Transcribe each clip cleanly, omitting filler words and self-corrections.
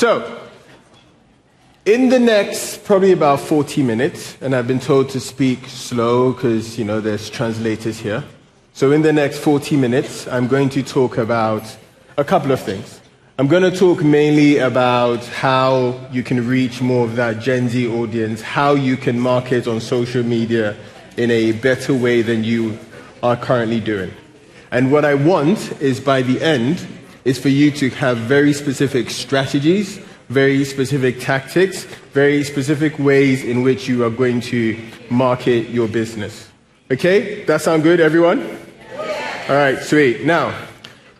So, in the next probably about 40 minutes, and I've been told to speak slow because, there's translators here. So in the next 40 minutes, I'm going to talk about a couple of things. I'm going to talk mainly about how you can reach more of that Gen Z audience, how you can market on social media in a better way than you are currently doing. And what I want is by the end is for you to have very specific strategies, very specific tactics, very specific ways in which you are going to market your business. Okay? That sound good, everyone? Yeah. All right, sweet. Now,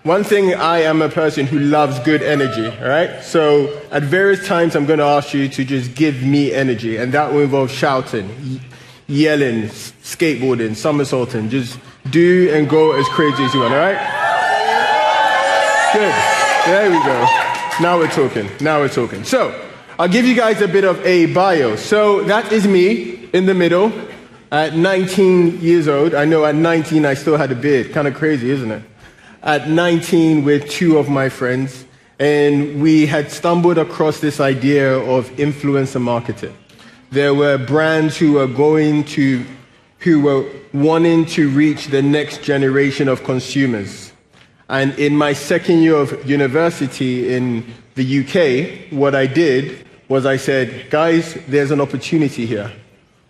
one thing, I am a person who loves good energy, all right? So at various times, I'm going to ask you to just give me energy, and that will involve shouting, yelling, skateboarding, somersaulting. Just do and go as crazy as you want, all right? Good. There we go. Now we're talking. So, I'll give you guys a bit of a bio. So, that is me in the middle at 19 years old. I know at 19 I still had a beard. Kind of crazy, isn't it? At 19 with two of my friends, and we had stumbled across this idea of influencer marketing. There were brands who were wanting to reach the next generation of consumers. And in my second year of university in the UK, what I did was I said, guys, there's an opportunity here.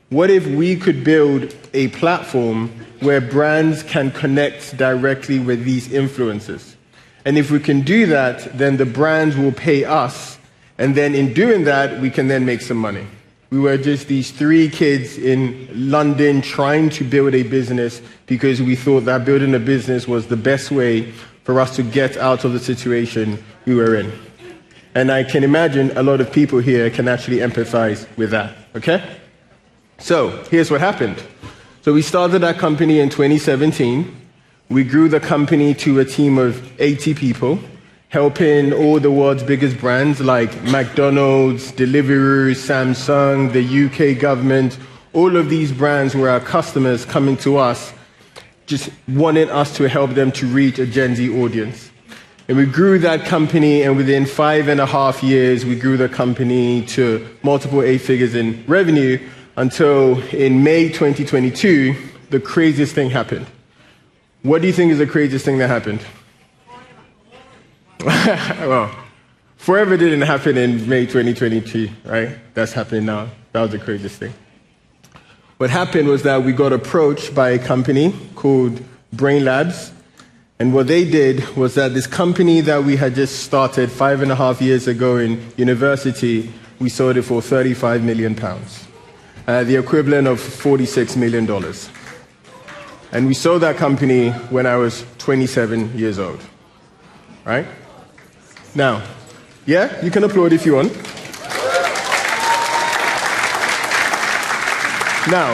What if we could build a platform where brands can connect directly with these influencers? And if we can do that, then the brands will pay us. And then in doing that, we can then make some money. We were just these three kids in London trying to build a business because we thought that building a business was the best way for us to get out of the situation we were in. And I can imagine a lot of people here can actually empathize with that, okay? So, here's what happened. So we started that company in 2017. We grew the company to a team of 80 people, helping all the world's biggest brands like McDonald's, Deliveroo, Samsung, the UK government. All of these brands were our customers coming to us, just wanted us to help them to reach a Gen Z audience. And we grew that company, and within 5.5 years, we grew the company to multiple 8 figures in revenue until in May 2022, the craziest thing happened. What do you think is the craziest thing that happened? Well, forever didn't happen in May 2022, right? That's happening now. That was the craziest thing. What happened was that we got approached by a company called Brain Labs. And what they did was that this company that we had just started 5.5 years ago in university, we sold it for £35 million, the equivalent of $46 million. And we sold that company when I was 27 years old, right? Now, yeah, you can applaud if you want. Now,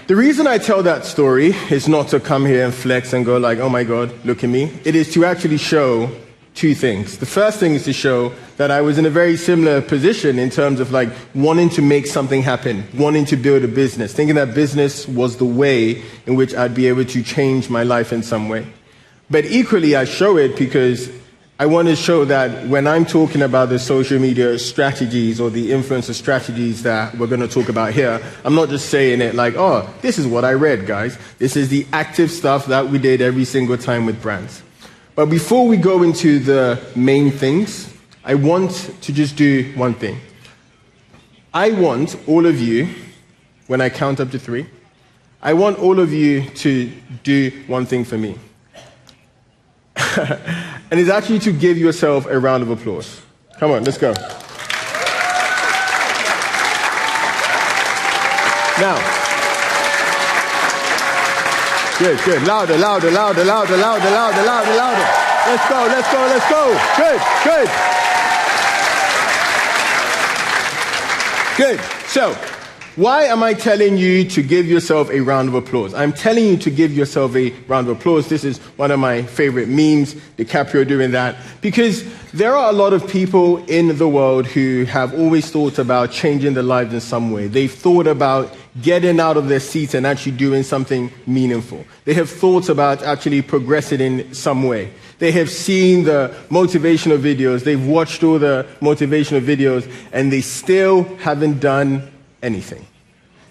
the reason I tell that story is not to come here and flex and go like, oh my God, look at me. It is to actually show two things. The first thing is to show that I was in a very similar position in terms of like wanting to make something happen, wanting to build a business, thinking that business was the way in which I'd be able to change my life in some way. But equally, I show it because I want to show that when I'm talking about the social media strategies or the influencer strategies that we're going to talk about here, I'm not just saying it like, oh, this is what I read, guys. This is the active stuff that we did every single time with brands. But before we go into the main things, I want to just do one thing. I want all of you, when I count up to 3, I want all of you to do one thing for me. And it's actually to give yourself a round of applause. Come on, let's go. Now, good. Louder. Let's go. Good. So, why am I telling you to give yourself a round of applause? I'm telling you to give yourself a round of applause. This is one of my favorite memes, DiCaprio doing that, because there are a lot of people in the world who have always thought about changing their lives in some way. They've thought about getting out of their seats and actually doing something meaningful. They have thought about actually progressing in some way. They have seen the motivational videos. They've watched all the motivational videos, and they still haven't done anything.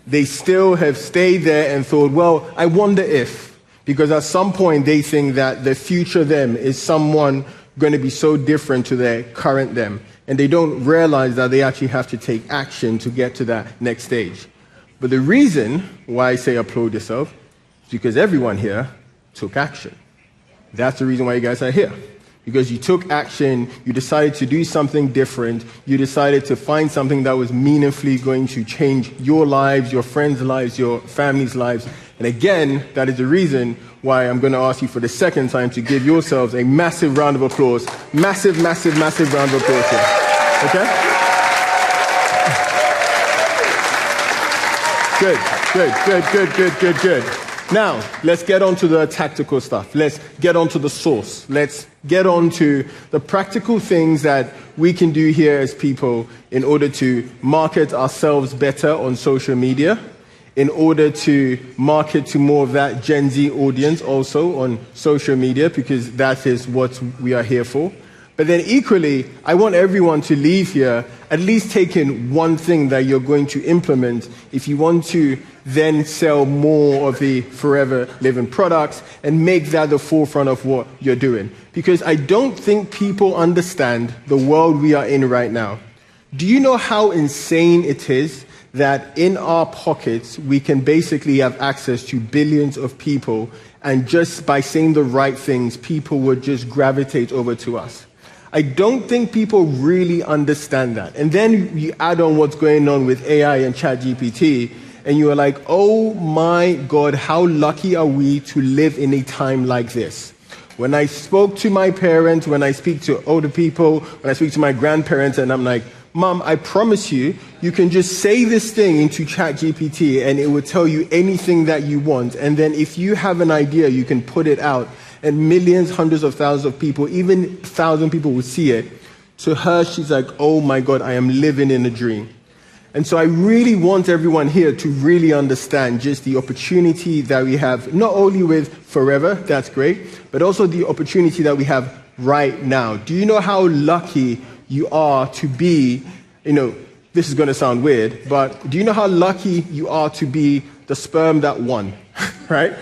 They still have stayed there and thought, well, I wonder if, because at some point they think that the future them is someone going to be so different to their current them. And they don't realize that they actually have to take action to get to that next stage. But the reason why I say applaud yourself is because everyone here took action. That's the reason why you guys are here. Because you took action, you decided to do something different, you decided to find something that was meaningfully going to change your lives, your friends' lives, your family's lives. And again, that is the reason why I'm going to ask you for the second time to give yourselves a massive round of applause. Massive, massive, massive round of applause here. Okay? Good. Now, let's get on to the tactical stuff. Let's get on to the source. Let's get on to the practical things that we can do here as people in order to market ourselves better on social media, in order to market to more of that Gen Z audience also on social media, because that is what we are here for. But then equally, I want everyone to leave here at least taking one thing that you're going to implement if you want to then sell more of the forever living products and make that the forefront of what you're doing. Because I don't think people understand the world we are in right now. Do you know how insane it is that in our pockets we can basically have access to billions of people, and just by saying the right things, people would just gravitate over to us? I don't think people really understand that. And then you add on what's going on with AI and ChatGPT, and you are like, oh my God, how lucky are we to live in a time like this? When I spoke to my parents, when I speak to older people, when I speak to my grandparents, and I'm like, Mom, I promise you, you can just say this thing into ChatGPT and it will tell you anything that you want. And then if you have an idea, you can put it out. And millions, hundreds of thousands of people, even 1,000 people will see it. To her, she's like, oh my God, I am living in a dream. And so I really want everyone here to really understand just the opportunity that we have, not only with forever, that's great, but also the opportunity that we have right now. Do you know how lucky you are to be, this is going to sound weird, but do you know how lucky you are to be the sperm that won, right?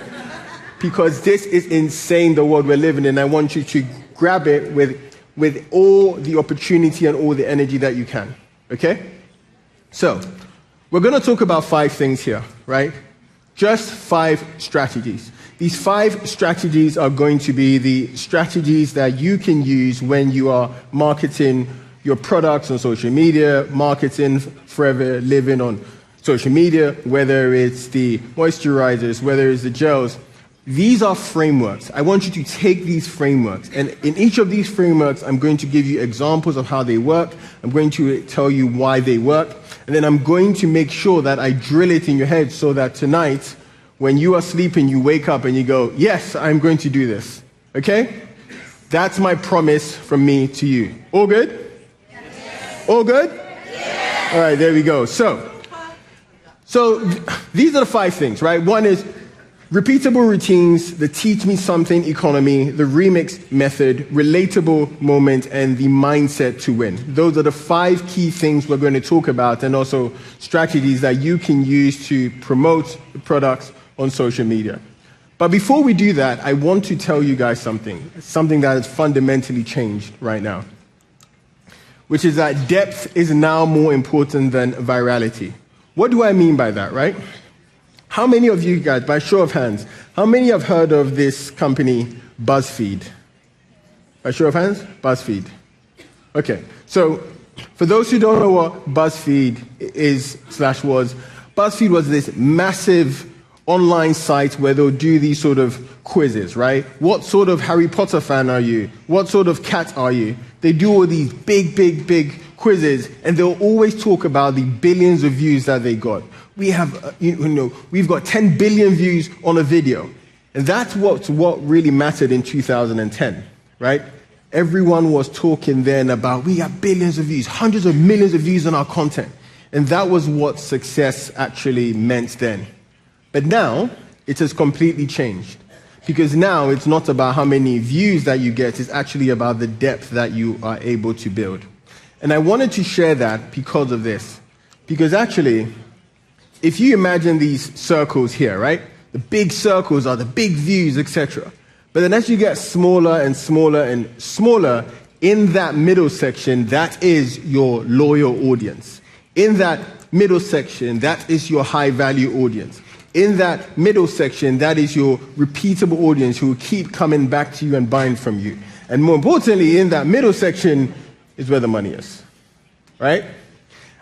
Because this is insane, the world we're living in. I want you to grab it with all the opportunity and all the energy that you can, okay? So, we're going to talk about 5 things here, right? Just 5 strategies. These 5 strategies are going to be the strategies that you can use when you are marketing your products on social media, marketing forever living on social media, whether it's the moisturizers, whether it's the gels. These are frameworks. I want you to take these frameworks, and in each of these frameworks, I'm going to give you examples of how they work. I'm going to tell you why they work, and then I'm going to make sure that I drill it in your head so that tonight, when you are sleeping, you wake up and you go, yes, I'm going to do this. Okay? That's my promise from me to you. All good? Yes. All good? Yes. All right, there we go. So these are the 5 things, right? One is repeatable routines, the teach me something economy, the remix method, relatable moment, and the mindset to win. Those are the 5 key things we're going to talk about, and also strategies that you can use to promote the products on social media. But before we do that, I want to tell you guys something that has fundamentally changed right now, which is that depth is now more important than virality. What do I mean by that, right? How many of you guys, by show of hands, how many have heard of this company, BuzzFeed? By show of hands, BuzzFeed. Okay, so for those who don't know what BuzzFeed is/was, BuzzFeed was this massive online site where they'll do these sort of quizzes, right? What sort of Harry Potter fan are you? What sort of cat are you? They do all these big quizzes, and they'll always talk about the billions of views that they got. We have, we've got 10 billion views on a video. And that's what really mattered in 2010, right? Everyone was talking then about, we have billions of views, hundreds of millions of views on our content. And that was what success actually meant then. But now, it has completely changed. Because now it's not about how many views that you get, it's actually about the depth that you are able to build. And I wanted to share that because of this. Because actually, if you imagine these circles here, right? The big circles are the big views, etc. But then as you get smaller and smaller and smaller, in that middle section, that is your loyal audience. In that middle section, that is your high-value audience. In that middle section, that is your repeatable audience who will keep coming back to you and buying from you. And more importantly, in that middle section is where the money is, right?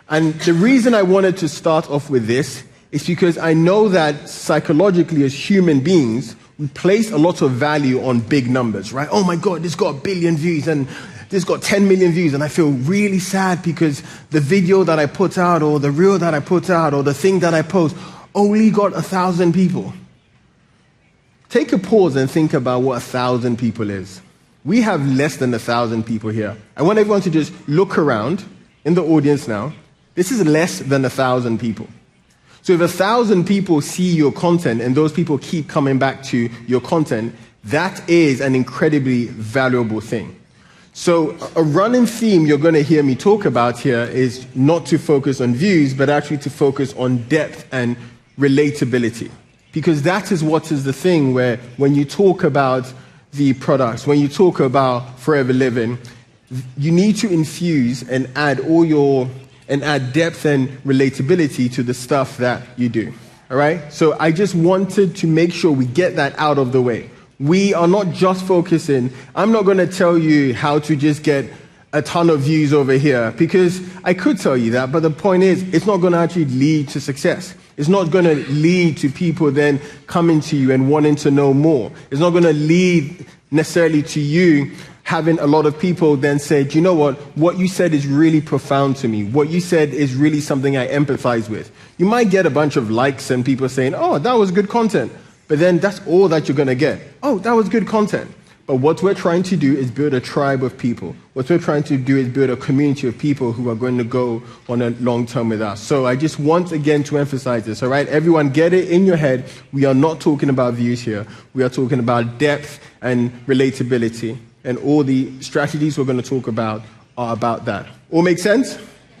And the reason I wanted to start off with this is because I know that psychologically as human beings, we place a lot of value on big numbers, right? Oh my God, this got 1 billion views and this got 10 million views, and I feel really sad because the video that I put out or the reel that I put out or the thing that I post only got 1,000 people. Take a pause and think about what 1,000 people is. We have less than 1,000 people here. I want everyone to just look around in the audience now. This is less than 1,000 people. So if 1,000 people see your content and those people keep coming back to your content, that is an incredibly valuable thing. So a running theme you're going to hear me talk about here is not to focus on views, but actually to focus on depth and relatability. Because that is what is the thing where when you talk about the products, when you talk about Forever Living, you need to infuse and add add depth and relatability to the stuff that you do. All right? So I just wanted to make sure we get that out of the way. We are not just focusing. I'm not going to tell you how to just get a ton of views over here, because I could tell you that, but the point is, it's not going to actually lead to success. It's not going to lead to people then coming to you and wanting to know more. It's not going to lead necessarily to you having a lot of people then say, do you know what you said is really profound to me. What you said is really something I empathize with. You might get a bunch of likes and people saying, oh, that was good content. But then that's all that you're going to get. Oh, that was good content. But what we're trying to do is build a tribe of people. What we're trying to do is build a community of people who are going to go on a long term with us. So I just want again to emphasize this, all right? Everyone get it in your head. We are not talking about views here. We are talking about depth and relatability. And all the strategies we're going to talk about are about that. All make sense?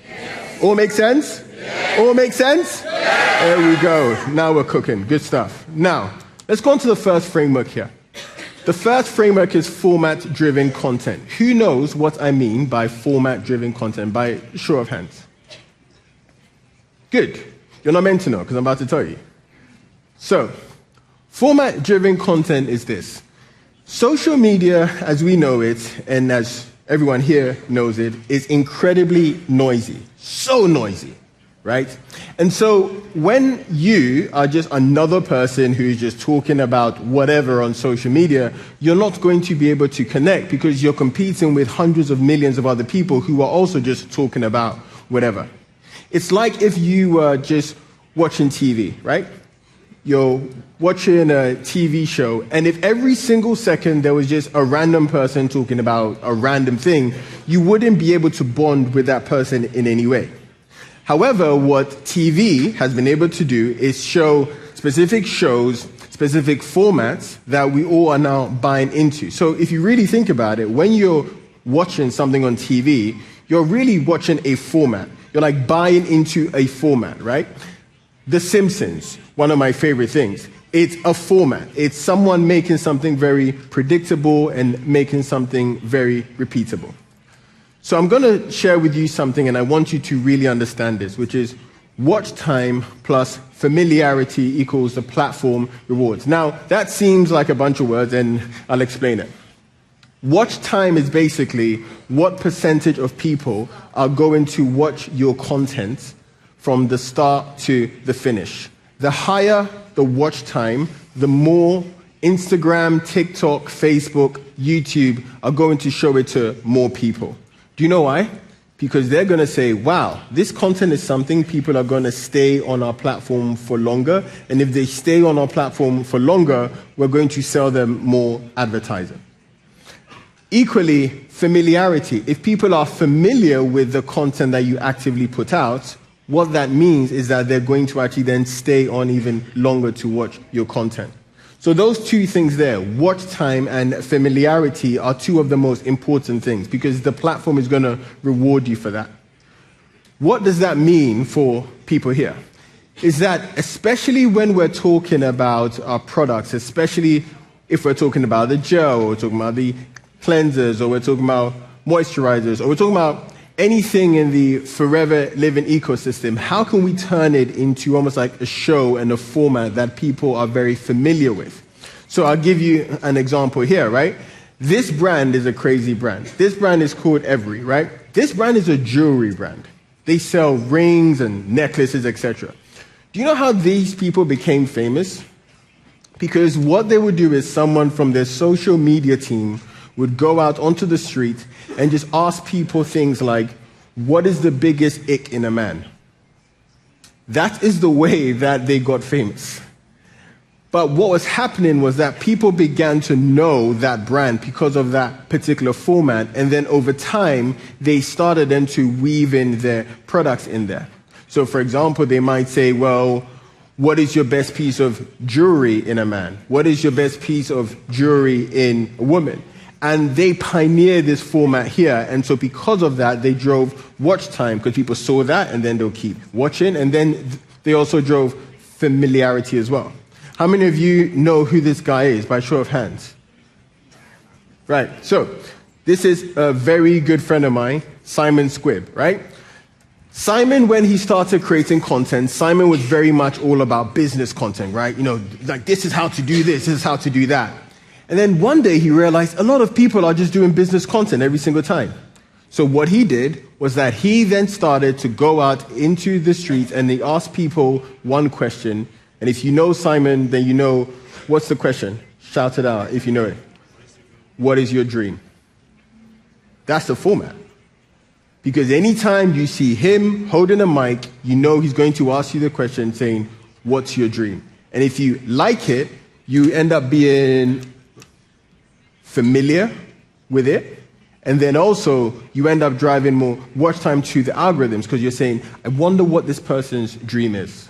Yes. All make sense? Yes. All make sense? Yes. There we go. Now we're cooking. Good stuff. Now, let's go on to the first framework here. The first framework is format-driven content. Who knows what I mean by format-driven content? By show of hands. Good. You're not meant to know because I'm about to tell you. So, format-driven content is this. Social media, as we know it, and as everyone here knows it, is incredibly noisy. So noisy, right? And so when you are just another person who is just talking about whatever on social media, you're not going to be able to connect because you're competing with hundreds of millions of other people who are also just talking about whatever. It's like if you were just watching TV, right? You're watching a TV show, and if every single second there was just a random person talking about a random thing, you wouldn't be able to bond with that person in any way. However, what TV has been able to do is show specific shows, specific formats that we all are now buying into. So if you really think about it, when you're watching something on TV, you're really watching a format. You're like buying into a format, right? The Simpsons, one of my favorite things. It's a format. It's someone making something very predictable and making something very repeatable. So I'm going to share with you something, and I want you to really understand this, which is watch time plus familiarity equals the platform rewards. Now, that seems like a bunch of words, and I'll explain it. Watch time is basically what percentage of people are going to watch your content from the start to the finish. The higher the watch time, the more Instagram, TikTok, Facebook, YouTube are going to show it to more people. Do you know why? Because they're going to say, wow, this content is something people are going to stay on our platform for longer. And if they stay on our platform for longer, we're going to sell them more advertising. Equally, familiarity. If people are familiar with the content that you actively put out, what that means is that they're going to actually then stay on even longer to watch your content. So those two things there, watch time and familiarity, are two of the most important things because the platform is going to reward you for that. What does that mean for people here? Is that especially when we're talking about our products, especially if we're talking about the gel, or we're talking about the cleansers, or we're talking about moisturizers, or we're talking about anything in the forever living ecosystem, how can we turn it into almost like a show and a format that people are very familiar with? So I'll give you an example here, right? This brand is a crazy brand. This brand is called Every, right? This brand is a jewelry brand. They sell rings and necklaces, etc. Do you know how these people became famous? Because what they would do is someone from their social media team would go out onto the street and just ask people things like, what is the biggest ick in a man? That is the way that they got famous. But what was happening was that people began to know that brand because of that particular format, and then over time, they started then to weave in their products in there. So for example, they might say, well, what is your best piece of jewelry in a man? What is your best piece of jewelry in a woman? And they pioneered this format here, and so because of that, they drove watch time, because people saw that, and then they'll keep watching, and then they also drove familiarity as well. How many of you know who this guy is, by show of hands? Right, so this is a very good friend of mine, Simon Squibb, right? Simon, when he started creating content, Simon was very much all about business content, right? You know, like this is how to do this is how to do that. And then one day he realized a lot of people are just doing business content every single time. So what he did was that he then started to go out into the streets and he asked people one question. And if you know Simon, then you know, what's the question? Shout it out if you know it. What is your dream? That's the format. Because anytime you see him holding a mic, you know he's going to ask you the question saying, what's your dream? And if you like it, you end up being familiar with it. And then also, you end up driving more watch time to the algorithms because you're saying, I wonder what this person's dream is.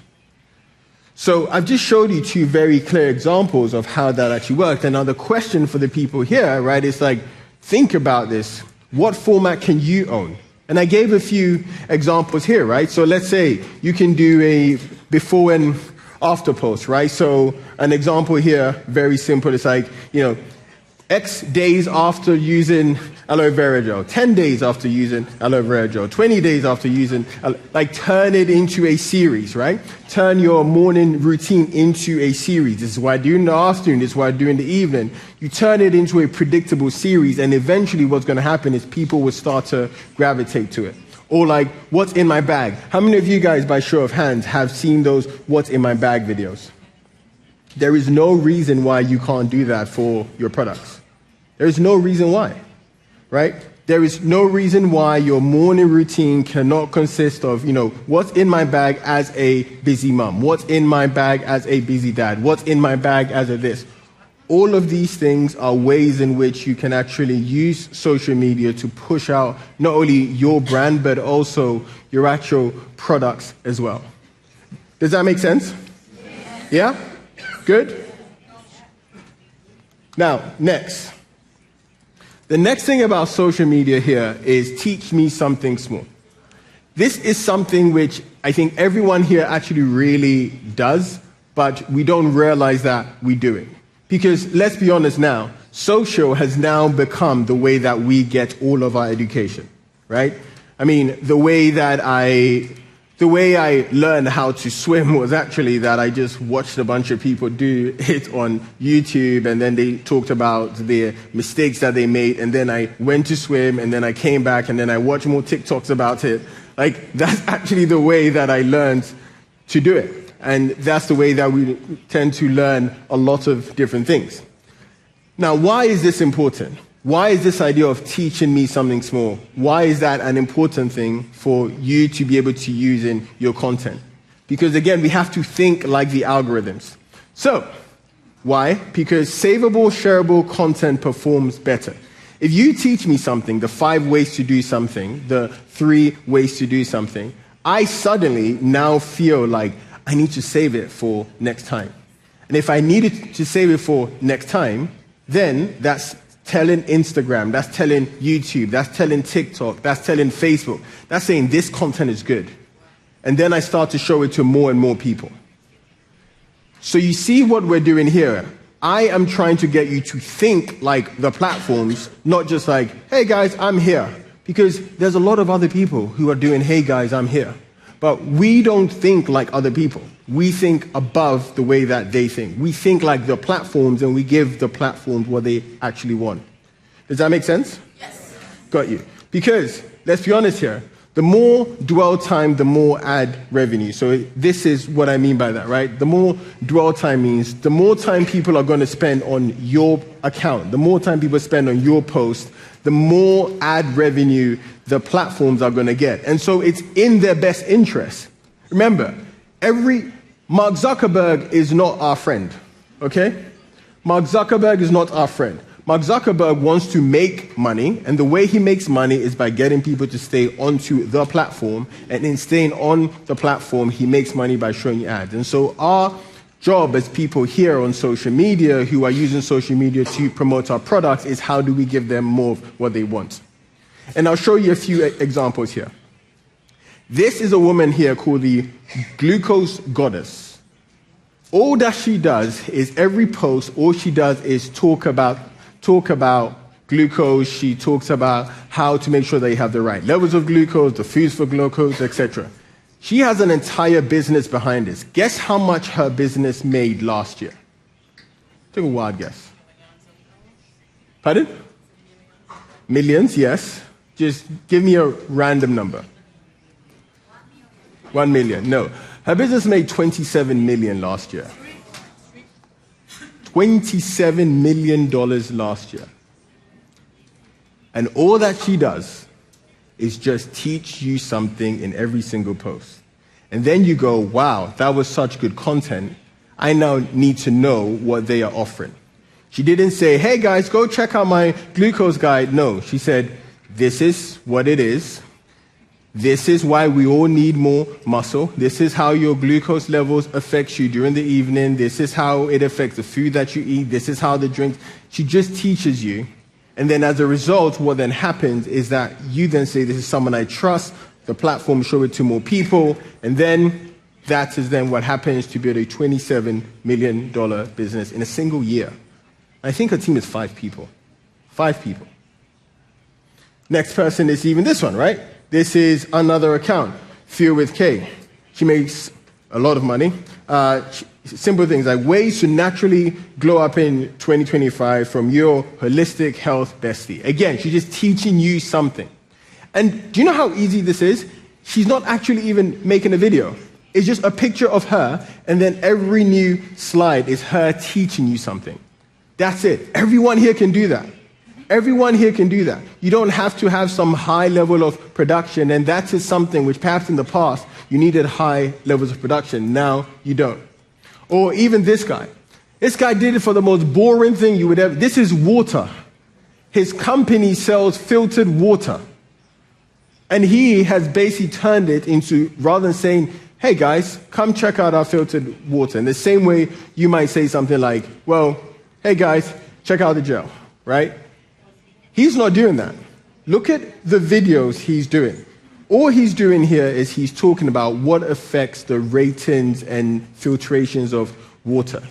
So I've just showed you two very clear examples of how that actually worked. And now the question for the people here, right, is like, think about this. What format can you own? And I gave a few examples here, right? So let's say you can do a before and after post, right? So an example here, very simple. It's like, you know, X days after using aloe vera gel, 10 days after using aloe vera gel, 20 days after using, like turn it into a series, right? Turn your morning routine into a series. This is what I do in the afternoon, this is what I do in the evening. You turn it into a predictable series, and eventually what's going to happen is people will start to gravitate to it. Or like, what's in my bag? How many of you guys, by show of hands, have seen those what's in my bag videos? There is no reason why you can't do that for your products. There is no reason why, right? There is no reason why your morning routine cannot consist of, you know, what's in my bag as a busy mom? What's in my bag as a busy dad? What's in my bag as a this? All of these things are ways in which you can actually use social media to push out not only your brand, but also your actual products as well. Does that make sense? Yeah? Good? Now, next. The next thing about social media here is teach me something small. This is something which I think everyone here actually really does, but we don't realize that we do it. Because let's be honest now, social has now become the way that we get all of our education, right? I mean, the way I learned how to swim was actually that I just watched a bunch of people do it on YouTube, and then they talked about their mistakes that they made, and then I went to swim, and then I came back, and then I watched more TikToks about it. Like, that's actually the way that I learned to do it. And that's the way that we tend to learn a lot of different things. Now, why is this important? Why is this idea of teaching me something small? Why is that an important thing for you to be able to use in your content? Because again, we have to think like the algorithms. So, why? Because savable, shareable content performs better. If you teach me something, the 5 ways to do something, the 3 ways to do something, I suddenly now feel like I need to save it for next time. And if I needed to save it for next time, then that's telling Instagram, that's telling YouTube, that's telling TikTok, that's telling Facebook. That's saying this content is good. And then I start to show it to more and more people. So you see what we're doing here. I am trying to get you to think like the platforms, not just like, hey guys, I'm here. Because there's a lot of other people who are doing, hey guys, I'm here. But we don't think like other people. We think above the way that they think. We think like the platforms, and we give the platforms what they actually want. Does that make sense? Yes. Got you. Because, let's be honest here, the more dwell time, the more ad revenue. So this is what I mean by that, right? The more dwell time means the more time people are going to spend on your account, the more time people spend on your post, the more ad revenue the platforms are going to get. And so it's in their best interest. Remember, Mark Zuckerberg is not our friend, okay? Mark Zuckerberg is not our friend. Mark Zuckerberg wants to make money, and the way he makes money is by getting people to stay onto the platform, and in staying on the platform, he makes money by showing ads. And so our job as people here on social media who are using social media to promote our products is how do we give them more of what they want. And I'll show you a few examples here. This is a woman here called the Glucose Goddess. All that she does is every post, all she does is talk about glucose. She talks about how to make sure they have the right levels of glucose, the foods for glucose, etc. She has an entire business behind this. Guess how much her business made last year? Take a wild guess. Pardon? Millions, yes. Just give me a random number. 1 million. No. Her business made $27 million last year. $27 million last year. And all that she does is just teach you something in every single post. And then you go, wow, that was such good content. I now need to know what they are offering. She didn't say, hey guys, go check out my glucose guide. No, she said, this is what it is. This is why we all need more muscle. This is how your glucose levels affect you during the evening. This is how it affects the food that you eat. This is how the drinks. She just teaches you. And then as a result, what then happens is that you then say, this is someone I trust. The platform show it to more people. And then that is then what happens to build a $27 million business in a single year. I think her team is 5 people. 5 people. Next person is even this one, right? This is another account, Fuel with K. She makes a lot of money. Simple things like ways to naturally glow up in 2025 from your holistic health bestie. Again, she's just teaching you something. And do you know how easy this is? She's not actually even making a video. It's just a picture of her, and then every new slide is her teaching you something. That's it. Everyone here can do that. Everyone here can do that. You don't have to have some high level of production, and that is something which perhaps in the past you needed high levels of production. Now you don't. Or even this guy. This guy did it for the most boring thing you would ever. This is water. His company sells filtered water. And he has basically turned it into, rather than saying, hey guys, come check out our filtered water. In the same way, you might say something like, well, hey guys, check out the gel, right? He's not doing that. Look at the videos he's doing. All he's doing here is he's talking about what affects the ratings and filtrations of water.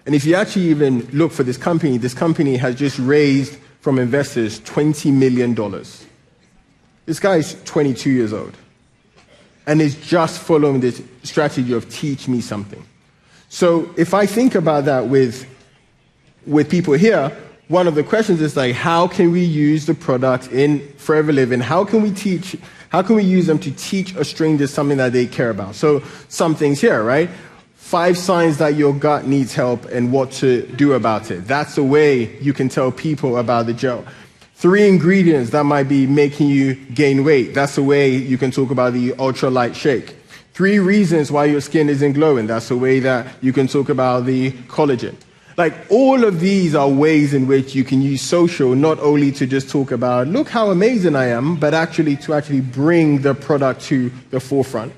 And if you actually even look for this company has just raised from investors $20 million. This guy is 22 years old and is just following this strategy of teach me something. So if I think about that with people here, one of the questions is like, how can we use the product in Forever Living? How can we use them to teach a stranger something that they care about? So some things here, right? 5 signs that your gut needs help and what to do about it. That's the way you can tell people about the gel. 3 ingredients that might be making you gain weight. That's the way you can talk about the ultralight shake. 3 reasons why your skin isn't glowing. That's the way that you can talk about the collagen. Like, all of these are ways in which you can use social not only to just talk about, look how amazing I am, but actually to bring the product to the forefront.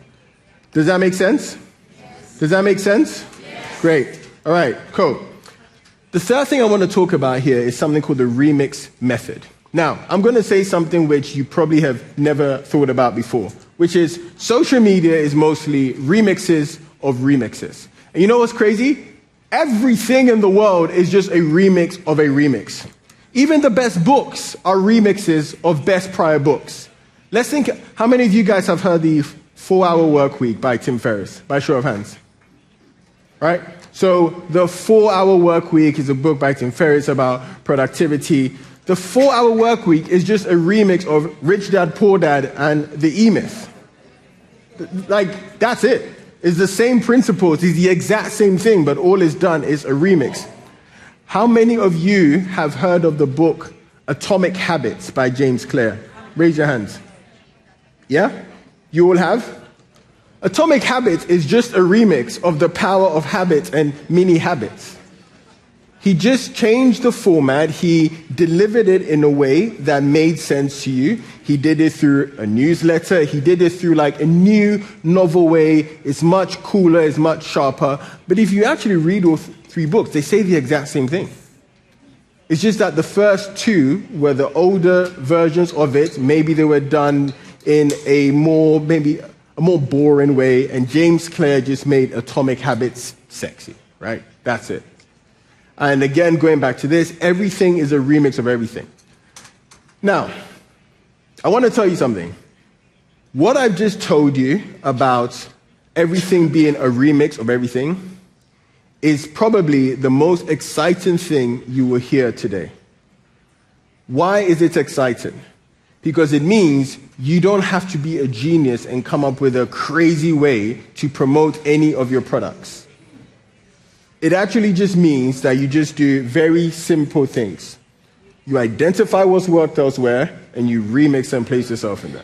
Does that make sense? Yes. Does that make sense? Yes. Great. All right, cool. The third thing I want to talk about here is something called the remix method. Now, I'm going to say something which you probably have never thought about before, which is social media is mostly remixes of remixes. And you know what's crazy? Everything in the world is just a remix of a remix. Even the best books are remixes of best prior books. Let's think, how many of you guys have heard the 4-Hour Work Week by Tim Ferriss? By show of hands. Right? So the 4-Hour Work Week is a book by Tim Ferriss about productivity. The 4-Hour Work Week is just a remix of Rich Dad, Poor Dad and the E-Myth. Like, that's it. It's the same principles, it's the exact same thing, but all it's done is a remix. How many of you have heard of the book Atomic Habits by James Clear? Raise your hands. Yeah? You all have? Atomic Habits is just a remix of The Power of Habits and Mini Habits. He just changed the format. He delivered it in a way that made sense to you. He did it through a newsletter. He did it through like a new, novel way. It's much cooler. It's much sharper. But if you actually read all 3 books, they say the exact same thing. It's just that the first 2 were the older versions of it. Maybe they were done in a more boring way. And James Clear just made Atomic Habits sexy, right? That's it. And again, going back to this, everything is a remix of everything. Now, I want to tell you something. What I've just told you about everything being a remix of everything is probably the most exciting thing you will hear today. Why is it exciting? Because it means you don't have to be a genius and come up with a crazy way to promote any of your products. It actually just means that you just do very simple things. You identify what's worked elsewhere, and you remix and place yourself in there.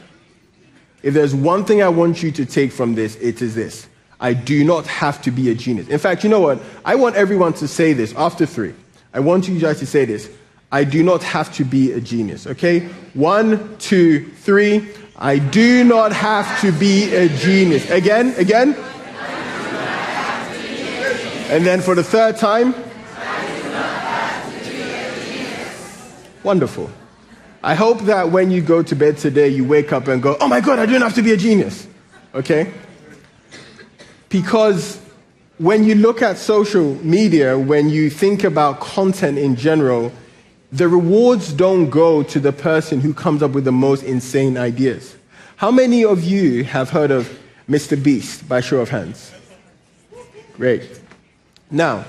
If there's one thing I want you to take from this, it is this. I do not have to be a genius. In fact, you know what? I want everyone to say this after 3. I want you guys to say this. I do not have to be a genius, okay? 1, 2, 3. I do not have to be a genius. Again. And then for the 3rd time. Wonderful. I hope that when you go to bed today, you wake up and go, oh my God, I don't have to be a genius. Okay? Because when you look at social media, when you think about content in general, the rewards don't go to the person who comes up with the most insane ideas. How many of you have heard of Mr. Beast by show of hands? Great. Now,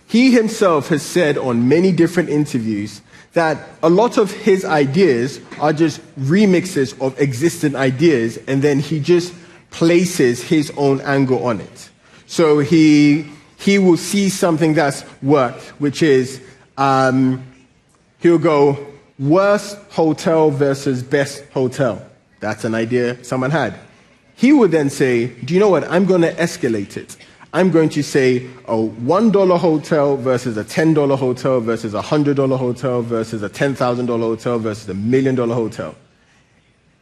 he himself has said on many different interviews that a lot of his ideas are just remixes of existing ideas, and then he just places his own angle on it. So he will see something that's worked, which is he'll go worst hotel versus best hotel. That's an idea someone had. He would then say, do you know what? I'm going to escalate it. I'm going to say a $1 hotel versus a $10 hotel versus a $100 hotel versus a $10,000 hotel versus a $1 million hotel.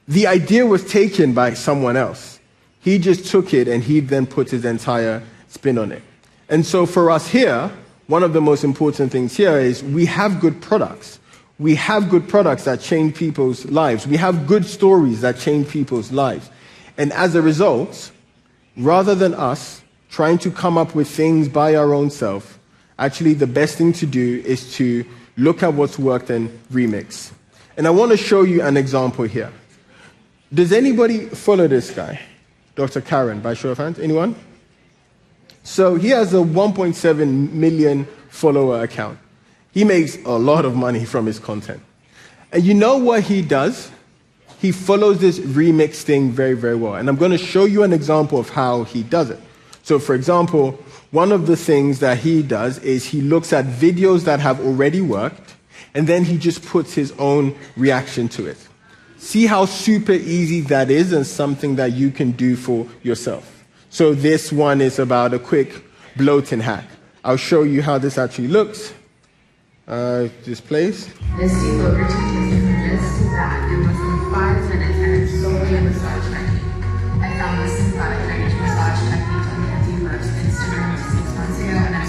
The idea was taken by someone else. He just took it and he then put his entire spin on it. And so for us here, one of the most important things here is we have good products. We have good products that change people's lives. We have good stories that change people's lives. And as a result, rather than us trying to come up with things by our own self, actually the best thing to do is to look at what's worked and remix. And I want to show you an example here. Does anybody follow this guy? Dr. Karen, by show of hands. Anyone? So he has a 1.7 million follower account. He makes a lot of money from his content. And you know what he does? He follows this remix thing very, very well. And I'm going to show you an example of how he does it. So, for example, one of the things that he does is he looks at videos that have already worked, and then he just puts his own reaction to it. See how super easy that is and something that you can do for yourself. So this one is about a quick bloating hack. I'll show you how this actually looks. This place. This bloat routine is from this to that in less than 5 minutes, and it's solely a massage technique. I found this synthetic energy massage technique on Etsy first Instagram 6 months ago, and I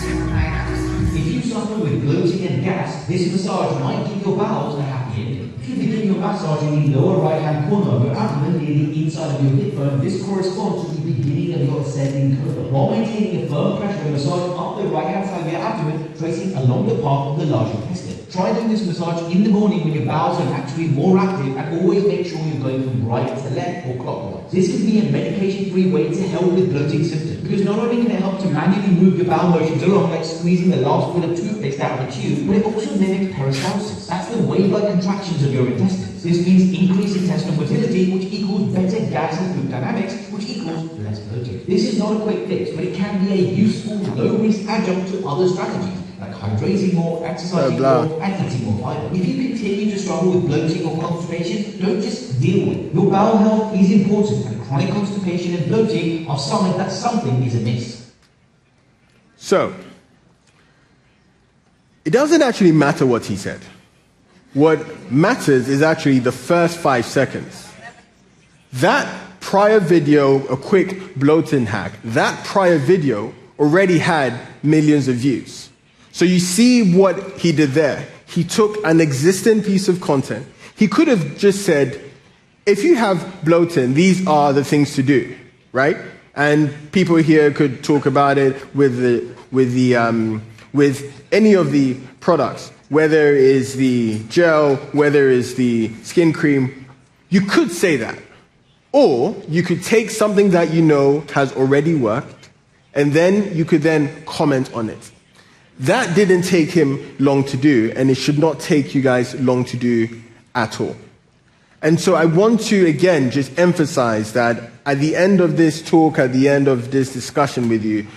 This massage might give your bowels a happy ending. If you begin your massage in the lower right-hand corner of your abdomen near the inside of your hip bone, this corresponds to the beginning of your ascending curve. While maintaining a firm pressure and massage up the right-hand side of your abdomen, tracing along the path of the large intestine. Try doing this massage in the morning when your bowels are naturally more active, and always make sure you're going from right to left or clockwise. This can be a medication-free way to help with bloating symptoms, because not only can it help to manually move your bowel motions along, like squeezing the last bit of toothpaste out of the tube, but it also mimics peristalsis. That's the wave-like contractions of your intestines. This means increased intestinal motility, which equals better gas and food dynamics, which equals less bloating. This is not a quick fix, but it can be a useful, low-risk adjunct to other strategies, like hydrating more, exercising more, and eating more fiber. If you continue to struggle with bloating or constipation, don't just deal with it. Your bowel health is important, and chronic constipation and bloating are signs that something is amiss. So, it doesn't actually matter what he said. What matters is actually the first 5 seconds. That prior video, a quick bloating hack, that prior video already had millions of views. So you see what he did there. He took an existing piece of content. He could have just said, if you have bloating, these are the things to do, right? And people here could talk about it with any of the products, whether it's the gel, whether it's the skin cream. You could say that. Or you could take something that you know has already worked, and then you could then comment on it. That didn't take him long to do, and it should not take you guys long to do at all. And so I want to, again, just emphasize that at the end of this talk, at the end of this discussion with you,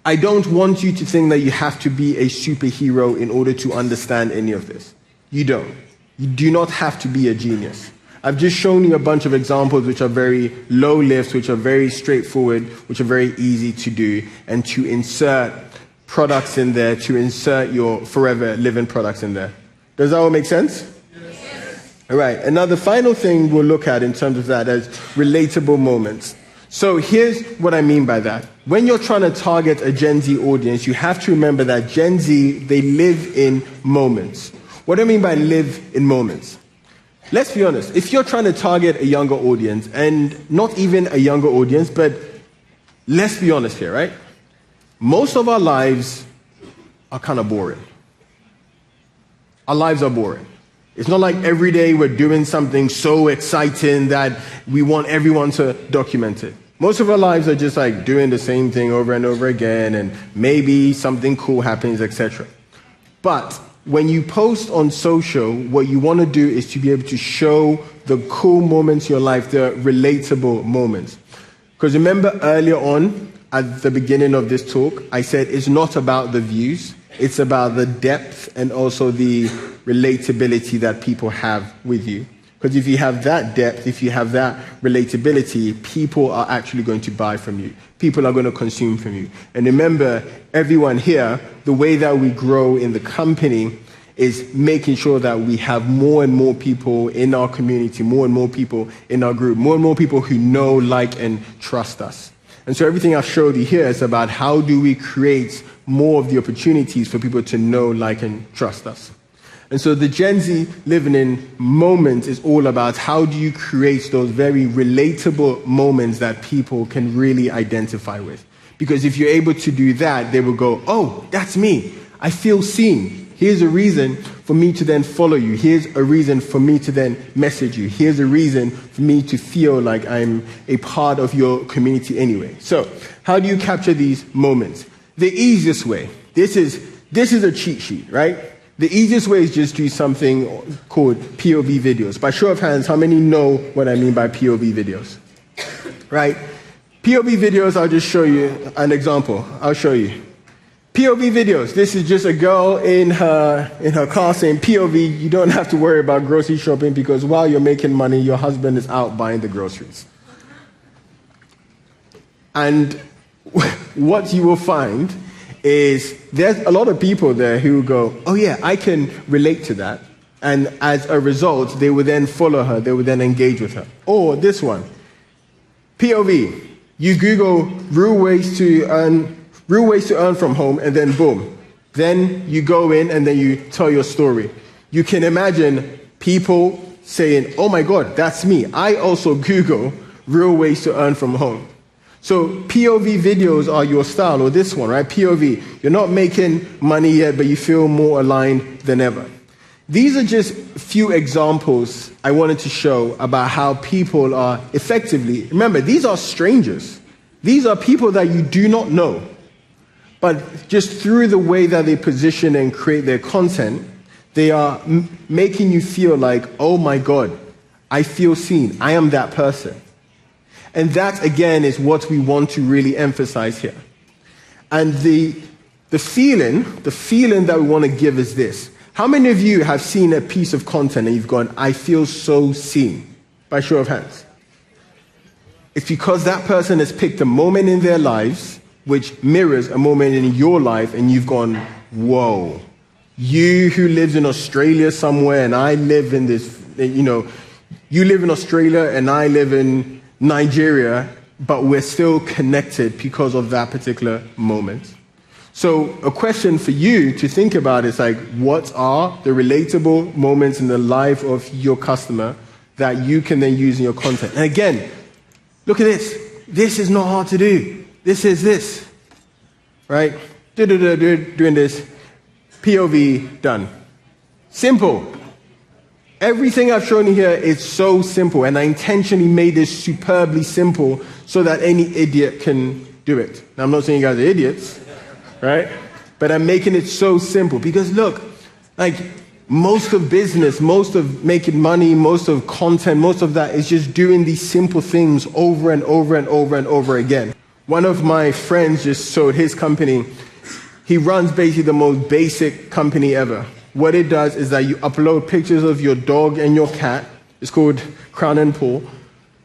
I don't want you to think that you have to be a superhero in order to understand any of this. You don't. You do not have to be a genius. I've just shown you a bunch of examples which are very low lift, which are very straightforward, which are very easy to do, and to insert products in there, to insert your forever living products in there. Does that all make sense? Yes. All right, and now the final thing we'll look at in terms of that is relatable moments. So here's what I mean by that. When you're trying to target a Gen Z audience, you have to remember that Gen Z, they live in moments. What do I mean by live in moments? Let's be honest, if you're trying to target a younger audience, and not even a younger audience, but let's be honest here, right? Most of our lives are kind of boring. Our lives are boring. It's not like every day we're doing something so exciting that we want everyone to document it. Most of our lives are just like doing the same thing over and over again, and maybe something cool happens, etc. But when you post on social, what you want to do is to be able to show the cool moments in your life, the relatable moments. Because remember earlier on, at the beginning of this talk, I said it's not about the views, it's about the depth and also the relatability that people have with you. Because if you have that depth, if you have that relatability, people are actually going to buy from you. People are going to consume from you. And remember, everyone here, the way that we grow in the company is making sure that we have more and more people in our community, more and more people in our group, more and more people who know, like, and trust us. And so everything I've showed you here is about how do we create more of the opportunities for people to know, like, and trust us. And so the Gen Z living in moments is all about how do you create those very relatable moments that people can really identify with. Because if you're able to do that, they will go, oh, that's me. I feel seen. Here's a reason for me to then follow you. Here's a reason for me to then message you. Here's a reason for me to feel like I'm a part of your community anyway. So how do you capture these moments? The easiest way, this is a cheat sheet, right? The easiest way is just do something called POV videos. By show of hands, how many know what I mean by POV videos? Right? POV videos, I'll just show you an example. I'll show you. POV videos. This is just a girl in her car saying, POV, you don't have to worry about grocery shopping because while you're making money, your husband is out buying the groceries. And what you will find is there's a lot of people there who go, oh yeah, I can relate to that. And as a result, they will then follow her, they will then engage with her. Or this one, POV, you Google real ways to earn from home, and then boom, Then you go in and then you tell your story. You can imagine people saying, oh my God, that's me. I also Google real ways to earn from home. So POV videos are your style, or this one, right? POV. You're not making money yet, but you feel more aligned than ever. These are just a few examples I wanted to show about how people are effectively, remember, these are strangers. These are people that you do not know. But just through the way that they position and create their content, they are making you feel like, oh my God, I feel seen. I am that person. And that, again, is what we want to really emphasize here. And the feeling that we want to give is this. How many of you have seen a piece of content and you've gone, I feel so seen? By show of hands. It's because that person has picked a moment in their lives which mirrors a moment in your life, and you've gone, whoa. You who lives in Australia somewhere, and I live in this, you live in Australia and I live in Nigeria, but we're still connected because of that particular moment. So a question for you to think about is like, what are the relatable moments in the life of your customer that you can then use in your content? And again, look at this. This is not hard to do. This is this, right? Doing this. POV, done. Simple. Everything I've shown you here is so simple, and I intentionally made this superbly simple so that any idiot can do it. Now, I'm not saying you guys are idiots, right? But I'm making it so simple because look, like most of business, most of making money, most of content, most of that is just doing these simple things over and over and over and over again. One of my friends just sold his company. He runs basically the most basic company ever. What it does is that you upload pictures of your dog and your cat. It's called Crown and Paw.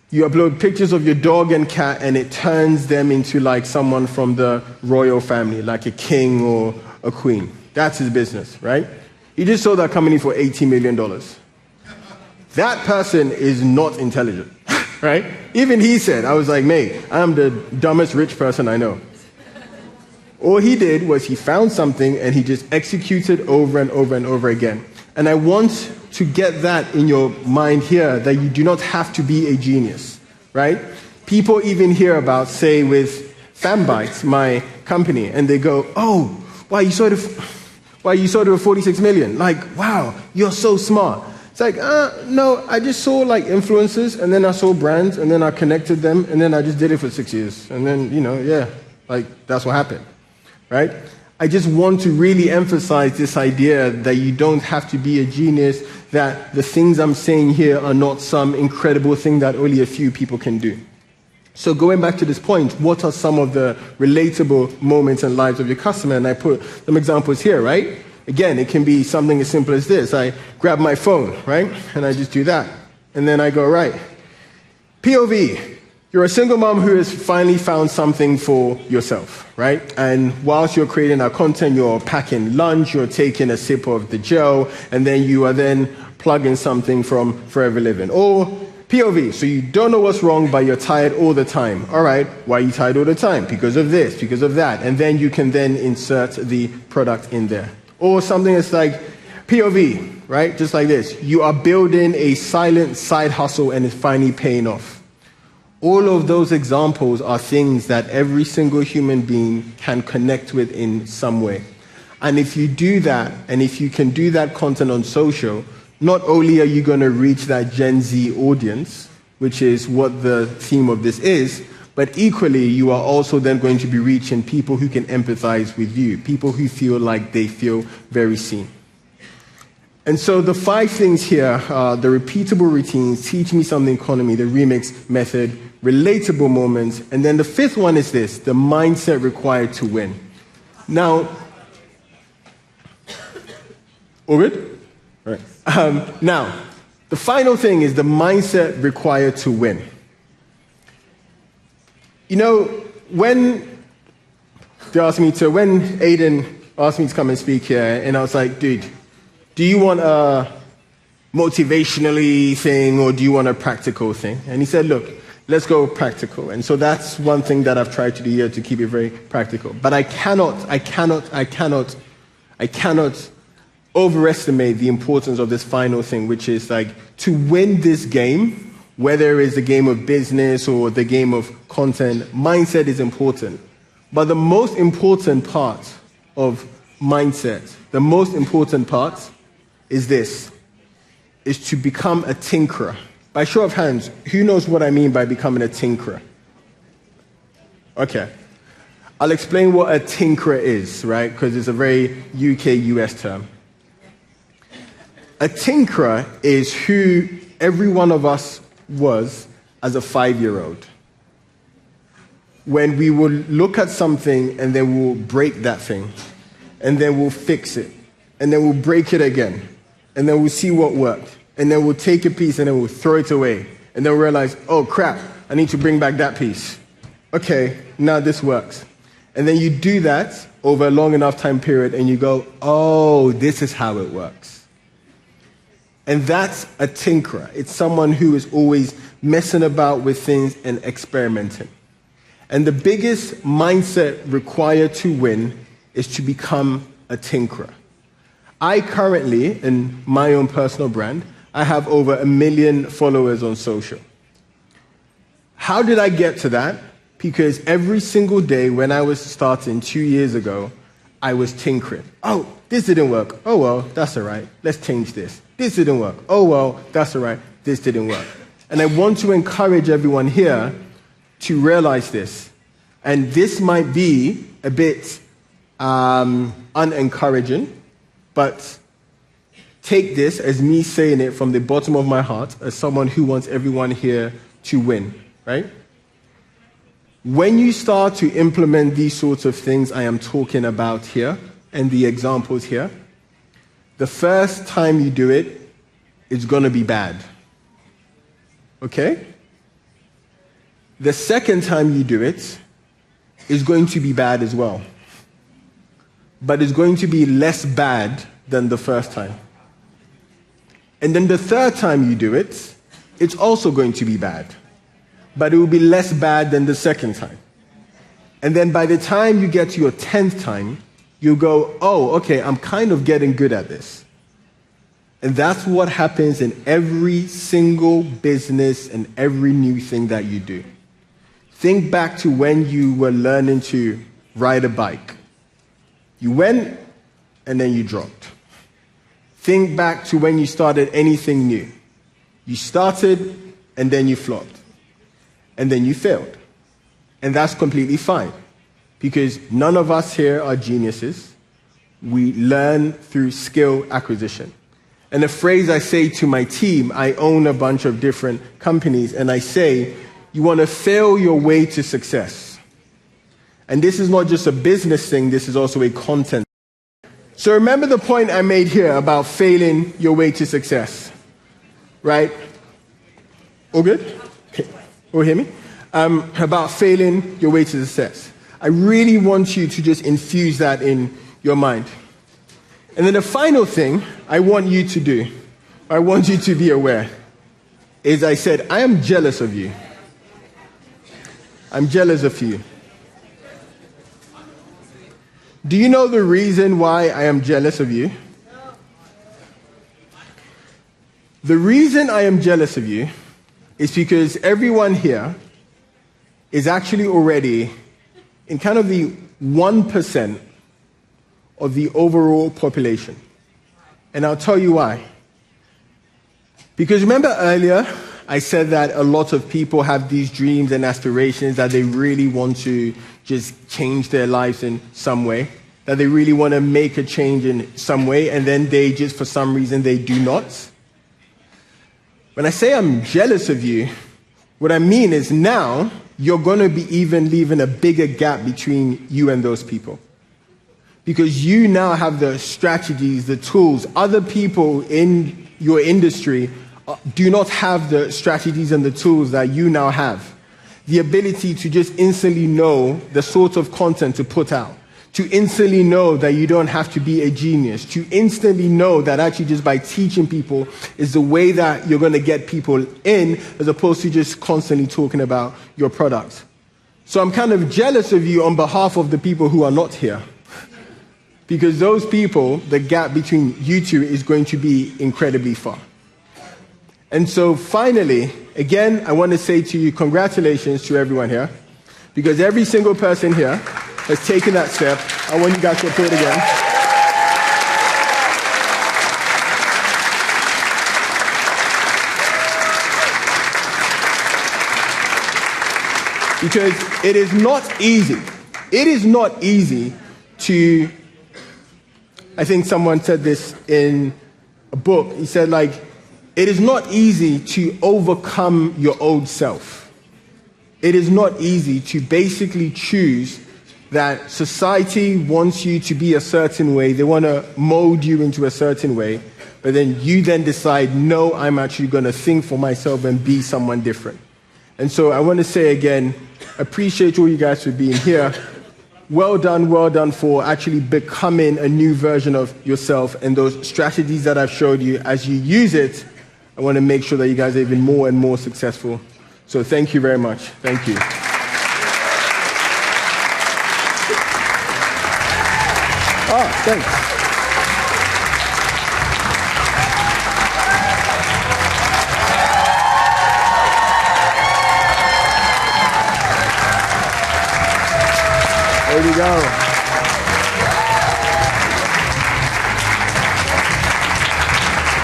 You upload pictures of your dog and cat, and it turns them into like someone from the royal family, like a king or a queen. That's his business, right? He just sold that company for $80 million. That person is not intelligent, right? Even he said, I was like, mate, I'm the dumbest rich person I know. All he did was he found something and he just executed over and over and over again. And I want to get that in your mind here, that you do not have to be a genius, right? People even hear about, say, with Fanbytes, my company, and they go, oh, why you sold it for 46 million? Like, wow, you're so smart. It's like, no, I just saw like influencers, and then I saw brands, and then I connected them, and then I just did it for 6 years. And then, like that's what happened. Right? I just want to really emphasize this idea that you don't have to be a genius, that the things I'm saying here are not some incredible thing that only a few people can do. So going back to this point, what are some of the relatable moments and lives of your customer? And I put some examples here, right? Again, it can be something as simple as this. I grab my phone, right? And I just do that. And then I go, right. POV. You're a single mom who has finally found something for yourself, right? And whilst you're creating our content, you're packing lunch, you're taking a sip of the gel, and then you are then plugging something from Forever Living. Or POV, so you don't know what's wrong, but you're tired all the time. All right, why are you tired all the time? Because of this, because of that. And then you can then insert the product in there. Or something that's like POV, right? Just like this. You are building a silent side hustle and it's finally paying off. All of those examples are things that every single human being can connect with in some way. And if you do that, and if you can do that content on social, not only are you going to reach that Gen Z audience, which is what the theme of this is, but equally you are also then going to be reaching people who can empathize with you, people who feel like they feel very seen. And so the 5 things here are the repeatable routines, teach me something economy, the remix method, relatable moments, and then the 5th one is this, the mindset required to win. Now, all good? All right. Now, the final thing is the mindset required to win. You know, when Aiden asked me to come and speak here, and I was like, dude, do you want a motivationally thing or do you want a practical thing? And he said, look, let's go practical. And so that's one thing that I've tried to do here to keep it very practical. But I cannot I cannot overestimate the importance of this final thing, which is like to win this game, whether it's the game of business or the game of content, mindset is important. But the most important part of mindset, the most important part is this, is to become a tinkerer. By show of hands, who knows what I mean by becoming a tinkerer? Okay. I'll explain what a tinkerer is, right? Because it's a very UK-US term. A tinkerer is who every one of us was as a 5-year-old. When we will look at something and then we'll break that thing, and then we'll fix it, and then we'll break it again, and then we'll see what worked, and then we'll take a piece and then we'll throw it away, and then we'll realize, oh crap, I need to bring back that piece. Okay, now this works. And then you do that over a long enough time period, and you go, oh, this is how it works. And that's a tinkerer. It's someone who is always messing about with things and experimenting. And the biggest mindset required to win is to become a tinkerer. I currently, in my own personal brand, I have over 1 million followers on social. How did I get to that? Because every single day when I was starting 2 years ago, I was tinkering. Oh, this didn't work. Oh, well, that's all right. Let's change this. This didn't work. Oh, well, that's all right. This didn't work. And I want to encourage everyone here to realize this. And this might be a bit unencouraging, but take this as me saying it from the bottom of my heart as someone who wants everyone here to win, right? When you start to implement these sorts of things I am talking about here and the examples here, the first time you do it, it's going to be bad. Okay? The second time you do it is going to be bad as well. But it's going to be less bad than the first time. And then the third time you do it, it's also going to be bad. But it will be less bad than the second time. And then by the time you get to your 10th time, you go, oh, okay, I'm kind of getting good at this. And that's what happens in every single business and every new thing that you do. Think back to when you were learning to ride a bike. You went and then you dropped. Think back to when you started anything new. You started and then you flopped. And then you failed. And that's completely fine. Because none of us here are geniuses. We learn through skill acquisition. And a phrase I say to my team, I own a bunch of different companies, and I say, you want to fail your way to success. And this is not just a business thing, this is also a content. So remember the point I made here about failing your way to success, right? All good? Okay. All hear me? About failing your way to success. I really want you to just infuse that in your mind. And then the final thing I want you to do, I want you to be aware, is I said, I am jealous of you. I'm jealous of you. Do you know the reason why I am jealous of you? The reason I am jealous of you is because everyone here is actually already in kind of the 1% of the overall population. And I'll tell you why. Because remember earlier, I said that a lot of people have these dreams and aspirations that they really want to just change their lives in some way, that they really want to make a change in some way, and then they just, for some reason, they do not. When I say I'm jealous of you, what I mean is now you're going to be even leaving a bigger gap between you and those people. Because you now have the strategies, the tools. Other people in your industry do not have the strategies and the tools that you now have. The ability to just instantly know the sort of content to put out. To instantly know that you don't have to be a genius. To instantly know that actually just by teaching people is the way that you're going to get people in, as opposed to just constantly talking about your product. So I'm kind of jealous of you on behalf of the people who are not here. Because those people, the gap between you two is going to be incredibly far. And so finally, again, I want to say to you, congratulations to everyone here. Because every single person here has taken that step. I want you guys to applaud again. Because it is not easy. It is not easy to, I think someone said this in a book. He said, like, it is not easy to overcome your old self. It is not easy to basically choose that society wants you to be a certain way. They want to mold you into a certain way. But then you then decide, no, I'm actually going to think for myself and be someone different. And so I want to say again, appreciate all you guys for being here. Well done for actually becoming a new version of yourself, and those strategies that I've showed you, as you use it, I want to make sure that you guys are even more and more successful. So thank you very much. Thank you. Thanks. There we go.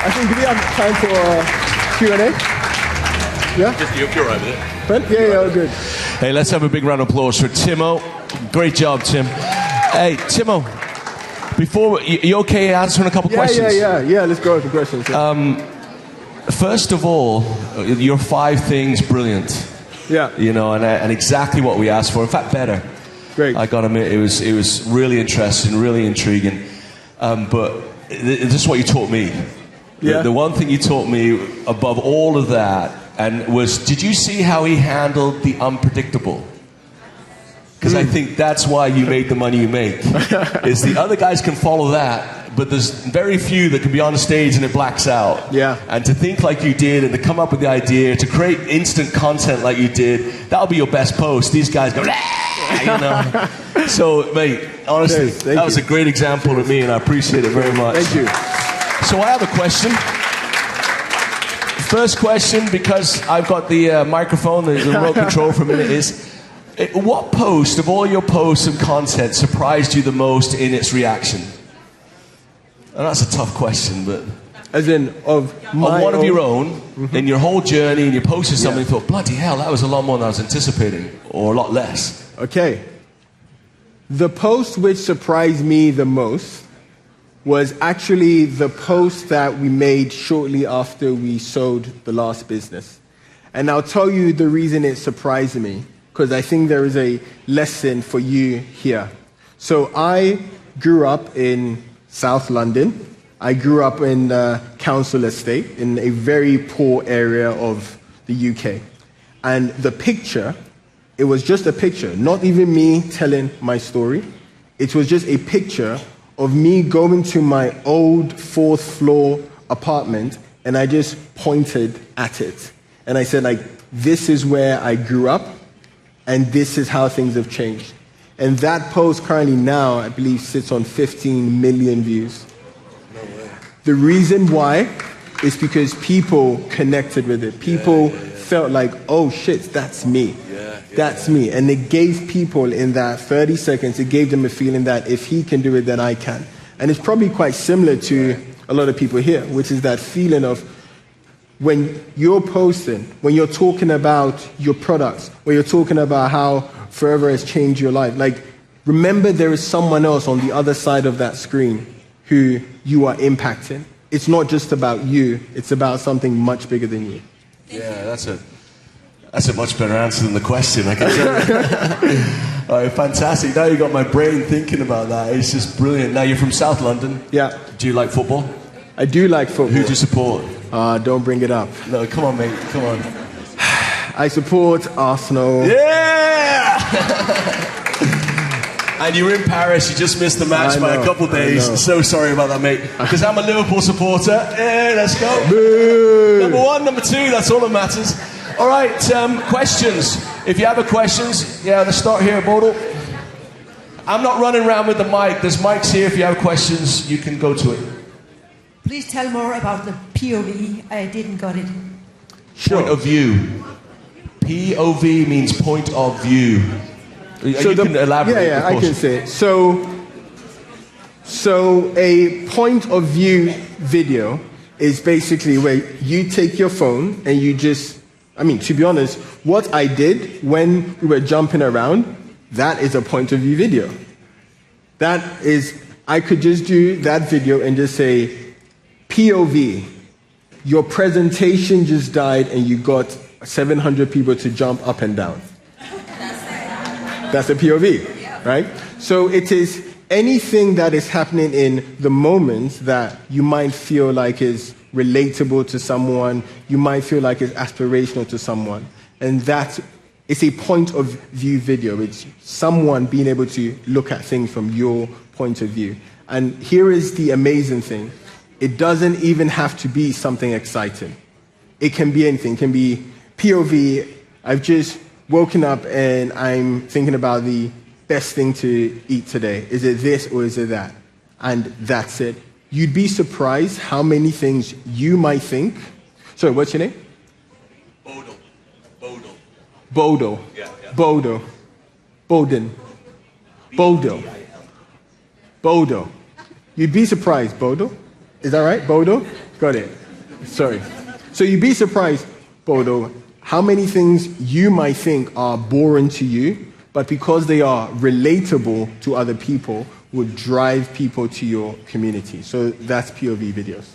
I think, do we have time for Q&A? Yeah? Just you're right with it. Fun? Yeah, good. Hey, let's have a big round of applause for Timo. Great job, Tim. Hey, Timo, before, you okay answering a couple questions? Yeah, let's go with the questions. Yeah. First of all, your 5 things, brilliant. Yeah. You know, and exactly what we asked for. In fact, better. Great. I got to admit, it was really interesting, really intriguing. But this is what you taught me. Yeah. The one thing you taught me above all of that, and was, did you see how he handled the unpredictable? Because I think that's why you made the money you make. Is the other guys can follow that, but there's very few that can be on stage and it blacks out. Yeah. And to think like you did, and to come up with the idea, to create instant content like you did, that'll be your best post. These guys go, you know. So, mate, honestly, that was a great example to me, and I appreciate it very much. Thank you. So I have a question. First question, because I've got the microphone, the remote control for a minute, is what post of all your posts and content surprised you the most in its reaction? And that's a tough question, but... As in, of one of your own, in your whole journey, and you posted something and thought, bloody hell, that was a lot more than I was anticipating, or a lot less. Okay. The post which surprised me the most was actually the post that we made shortly after we sold the last business. And I'll tell you the reason it surprised me, because I think there is a lesson for you here. So I grew up in South London. I grew up in the council estate in a very poor area of the UK. And the picture, it was just a picture, not even me telling my story. It was just a picture of me going to my old 4th floor apartment, and I just pointed at it. And I said, like, this is where I grew up, and this is how things have changed. And that post currently now, I believe, sits on 15 million views. No way. The reason why is because people connected with it. People felt like, oh shit, that's me. That's me. And it gave people in that 30 seconds, it gave them a feeling that if he can do it, then I can. And it's probably quite similar to a lot of people here, which is that feeling of when you're posting, when you're talking about your products, when you're talking about how Forever has changed your life, like, remember there is someone else on the other side of that screen who you are impacting. It's not just about you, it's about something much bigger than you. Yeah, that's a much better answer than the question, I can tell you. All right, fantastic. Now you got my brain thinking about that. It's just brilliant. Now you're from South London. Yeah. Do you like football? I do like football. Who do you support? Don't bring it up. No, come on, mate. Come on. I support Arsenal. Yeah! And you were in Paris. You just missed the match by a couple of days. So sorry about that, mate. Because I'm a Liverpool supporter. Yeah, let's go. Boo. Number 1, number 2. That's all that matters. All right, questions. If you have a questions, let's start here, Bodil. I'm not running around with the mic. There's mics here. If you have questions, you can go to it. Please tell more about the POV. I didn't got it. Point of view. POV means point of view. You can elaborate. Yeah, I can say it. So a point of view video is basically where you take your phone and you just, to be honest, what I did when we were jumping around, that is a point of view video. That is, I could just do that video and just say, POV, your presentation just died and you got 700 people to jump up and down. That's a POV, right? So it is anything that is happening in the moment that you might feel like is relatable to someone, you might feel like is aspirational to someone. And that is a point of view video. It's someone being able to look at things from your point of view. And here is the amazing thing. It doesn't even have to be something exciting. It can be anything. It can be POV, I've just woken up and I'm thinking about the best thing to eat today. Is it this or is it that? And that's it. You'd be surprised how many things you might think. Sorry, what's your name? Bodo. Yeah. Bodo. Boden. Bodo. You'd be surprised, Bodo. Is that right? Bodo? Got it. Sorry. So you'd be surprised, Bodo, how many things you might think are boring to you, but because they are relatable to other people, would drive people to your community. So that's POV videos.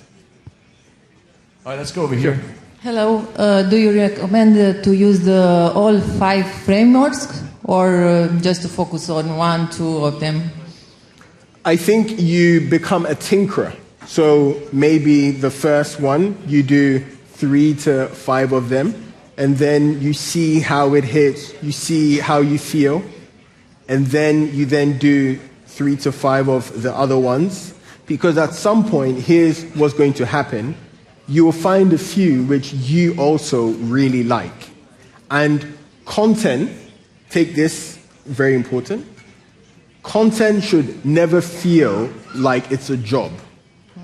All right, let's go over here. Hello. Do you recommend to use all 5 frameworks or just to focus on 1, 2 of them? I think you become a tinkerer. So maybe the first one, you do 3 to 5 of them, and then you see how it hits, you see how you feel, and then you then do 3 to 5 of the other ones, because at some point, here's what's going to happen. You will find a few which you also really like. And content, take this, very important, content should never feel like it's a job.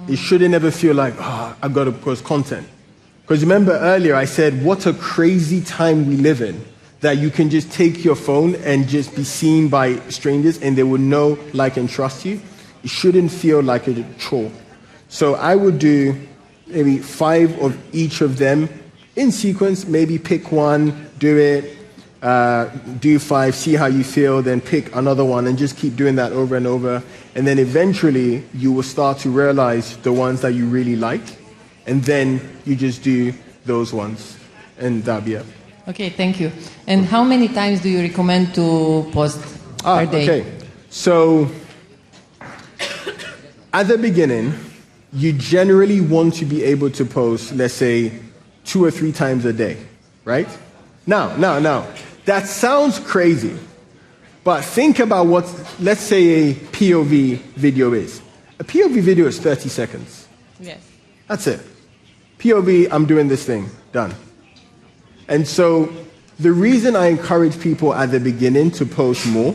It shouldn't ever feel like, I've got to post content. Because remember earlier I said, what a crazy time we live in, that you can just take your phone and just be seen by strangers and they will know, like, and trust you. It shouldn't feel like a chore. So I would do maybe 5 of each of them in sequence, maybe pick one, do it, do 5, see how you feel, then pick another one and just keep doing that over and over. And then eventually you will start to realize the ones that you really like. And then you just do those ones. And that'll be it. Okay, thank you. And how many times do you recommend to post per day? Okay. So at the beginning, you generally want to be able to post, let's say, 2 or 3 times a day, right? Now, that sounds crazy, but think about what, let's say, a POV video is. A POV video is 30 seconds. Yes. That's it. POV, I'm doing this thing, done. And so the reason I encourage people at the beginning to post more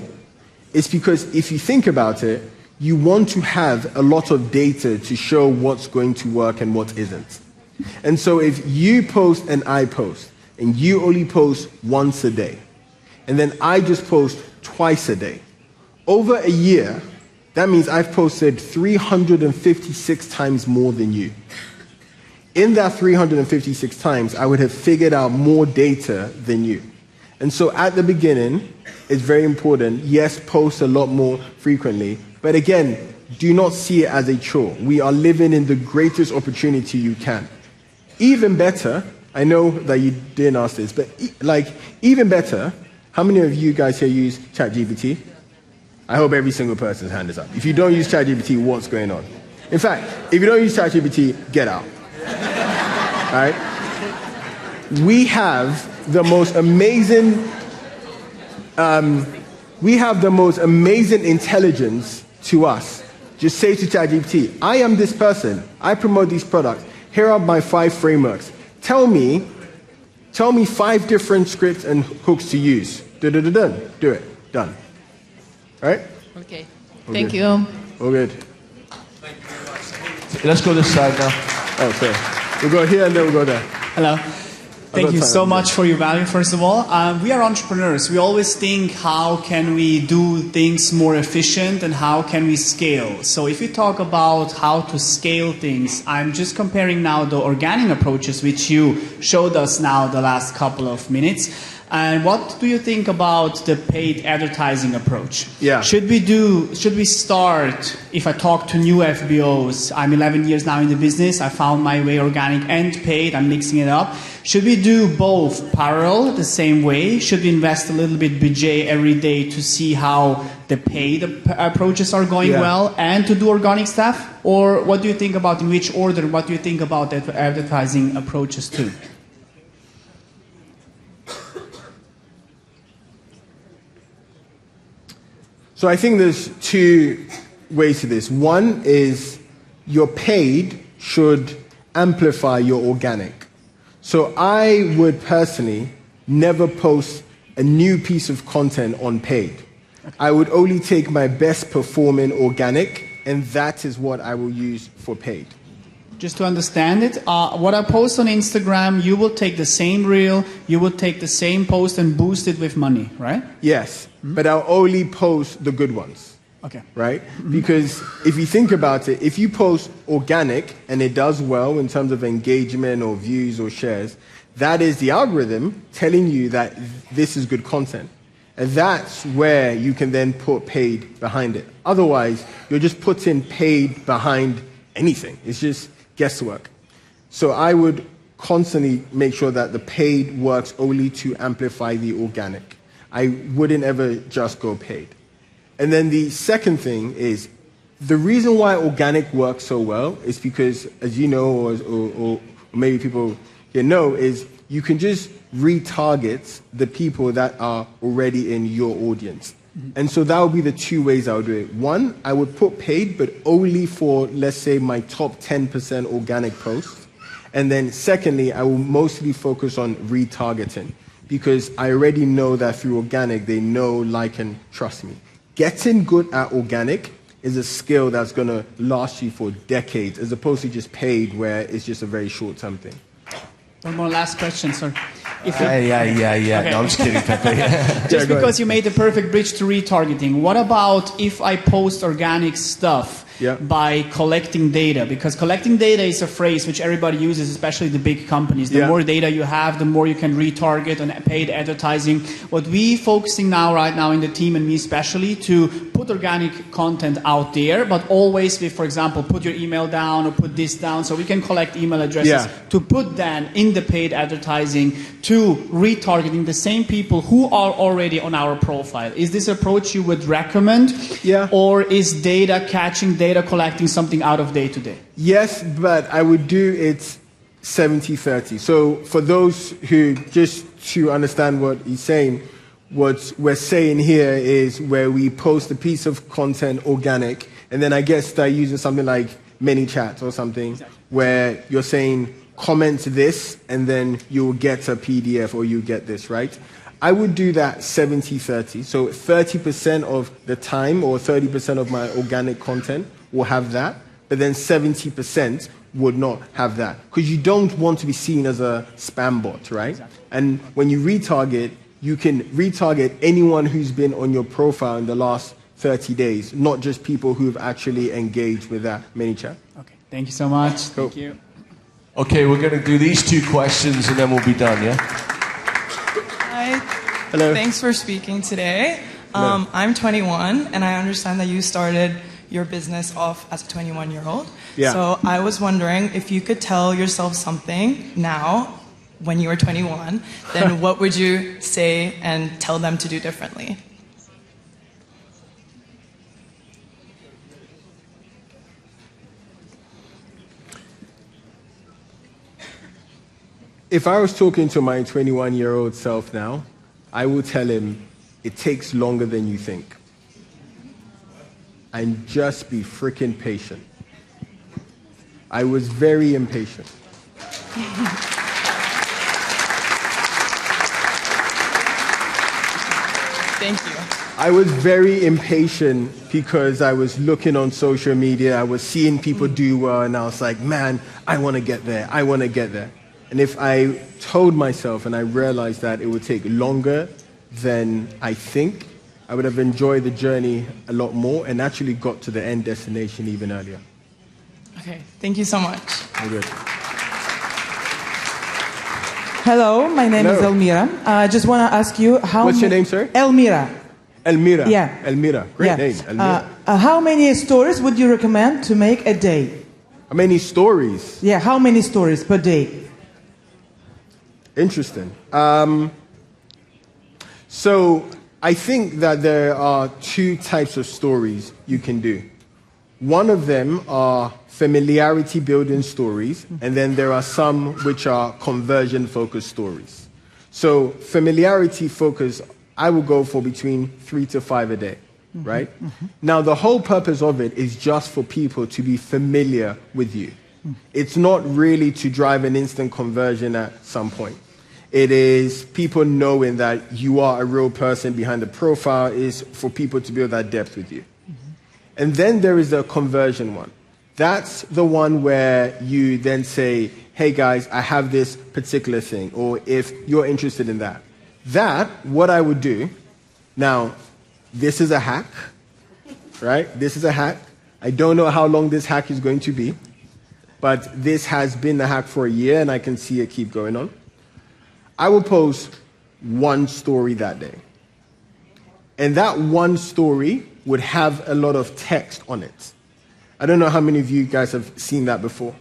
is because if you think about it, you want to have a lot of data to show what's going to work and what isn't. And so if you post and I post, and you only post once a day, and then I just post twice a day, over a year, that means I've posted 356 times more than you. In that 356 times, I would have figured out more data than you. And so at the beginning, it's very important, yes, post a lot more frequently, but again, do not see it as a chore. We are living in the greatest opportunity you can. Even better, I know that you didn't ask this, but even better, how many of you guys here use ChatGPT? I hope every single person's hand is up. If you don't use ChatGPT, what's going on? In fact, if you don't use ChatGPT, get out. All right? We have the most amazing intelligence to us. Just say to ChatGPT, I am this person. I promote these products. Here are my 5 frameworks. Tell me 5 different scripts and hooks to use. Do it. Done. Right? Okay. All Thank good. you. All good. Let's go this side now. Oh, sorry. We'll go here and then we'll go there. Hello. Thank you so much for your value, first of all. We are entrepreneurs. We always think, how can we do things more efficient and how can we scale? So if you talk about how to scale things, I'm just comparing now the organic approaches which you showed us now the last couple of minutes. And what do you think about the paid advertising approach? Yeah. Should we start, if I talk to new FBOs, I'm 11 years now in the business, I found my way organic and paid, I'm mixing it up. Should we do both parallel the same way? Should we invest a little bit budget every day to see how the paid approaches are going well and to do organic stuff? Or what do you think about in which order? What do you think about the advertising approaches too? So I think there's two ways to this. One is your paid should amplify your organic. So I would personally never post a new piece of content on paid. I would only take my best performing organic, and that is what I will use for paid. Just to understand it, what I post on Instagram, you will take the same reel, you will take the same post and boost it with money, right? Yes, but I'll only post the good ones. Okay. Right? Because if you think about it, if you post organic and it does well in terms of engagement or views or shares, that is the algorithm telling you that this is good content. And that's where you can then put paid behind it. Otherwise, you're just putting paid behind anything. It's just guesswork. So I would constantly make sure that the paid works only to amplify the organic. I wouldn't ever just go paid. And then the second thing is, the reason why organic works so well is because, as you know, or maybe people here know, is you can just retarget the people that are already in your audience. And so that would be the two ways I would do it. One, I would put paid, but only for, let's say, my top 10% organic posts. And then secondly, I will mostly focus on retargeting, because I already know that through organic, they know, like, and trust me. Getting good at organic is a skill that's going to last you for decades, as opposed to just paid, where it's just a very short-term thing. One more last question, sir. Yeah. Okay. No, I'm just kidding, Pepe. Just because you made the perfect bridge to retargeting, what about if I post organic stuff by collecting data? Because collecting data is a phrase which everybody uses, especially the big companies. The more data you have, the more you can retarget on paid advertising. What we focusing now, right now in the team, and me especially, to put organic content out there, but always with, for example, put your email down or put this down, so we can collect email addresses to put then in the paid advertising to retargeting the same people who are already on our profile. Is this approach you would recommend? Yeah. Or is data catching, data collecting something out of day to day? Yes, but I would do it 70-30. So for those who, just to understand what he's saying, what we're saying here is where we post a piece of content organic, and then I guess start using something like ManyChat or something, where you're saying, comment this, and then you'll get a PDF or you get this, right? I would do that 70-30. So 30% of the time or 30% of my organic content will have that, but then 70% would not have that. Because you don't want to be seen as a spam bot, right? Exactly. And when you retarget, you can retarget anyone who's been on your profile in the last 30 days, not just people who've actually engaged with that ManyChat. Okay, thank you so much. Cool. Thank you. Okay, we're going to do these two questions and then we'll be done, yeah? Hi. Hello. Thanks for speaking today. I'm 21, and I understand that you started your business off as a 21-year-old. Yeah. So I was wondering if you could tell yourself something now, when you were 21, then what would you say and tell them to do differently? If I was talking to my 21-year-old self now, I would tell him, it takes longer than you think. And just be freaking patient. I was very impatient. Thank you. I was very impatient because I was looking on social media, I was seeing people do well, and I was like, man, I want to get there, I want to get there. And if I told myself and I realized that it would take longer than I think, I would have enjoyed the journey a lot more and actually got to the end destination even earlier. Okay, thank you so much. All good. Hello, my name is Hello. Elmira. I just want to ask you how... What's your name, sir? Elmira. Elmira. Yeah. Elmira. Great name. Elmira. How many stories would you recommend to make a day? How many stories? Yeah, how many stories per day? Interesting. So I think that there are two types of stories you can do. One of them are familiarity building stories, and then there are some which are conversion focused stories. So familiarity focused, I will go for between 3 to 5 a day, right? Now the whole purpose of it is just for people to be familiar with you. It's not really to drive an instant conversion at some point. It is people knowing that you are a real person behind the profile, is for people to build that depth with you. And then there is the conversion one. That's the one where you then say, hey guys, I have this particular thing, or if you're interested in that. That, what I would do, now, this is a hack, right? This is a hack. I don't know how long this hack is going to be, but this has been the hack for a year and I can see it keep going on. I will post one story that day. And that one story would have a lot of text on it. I don't know how many of you guys have seen that before,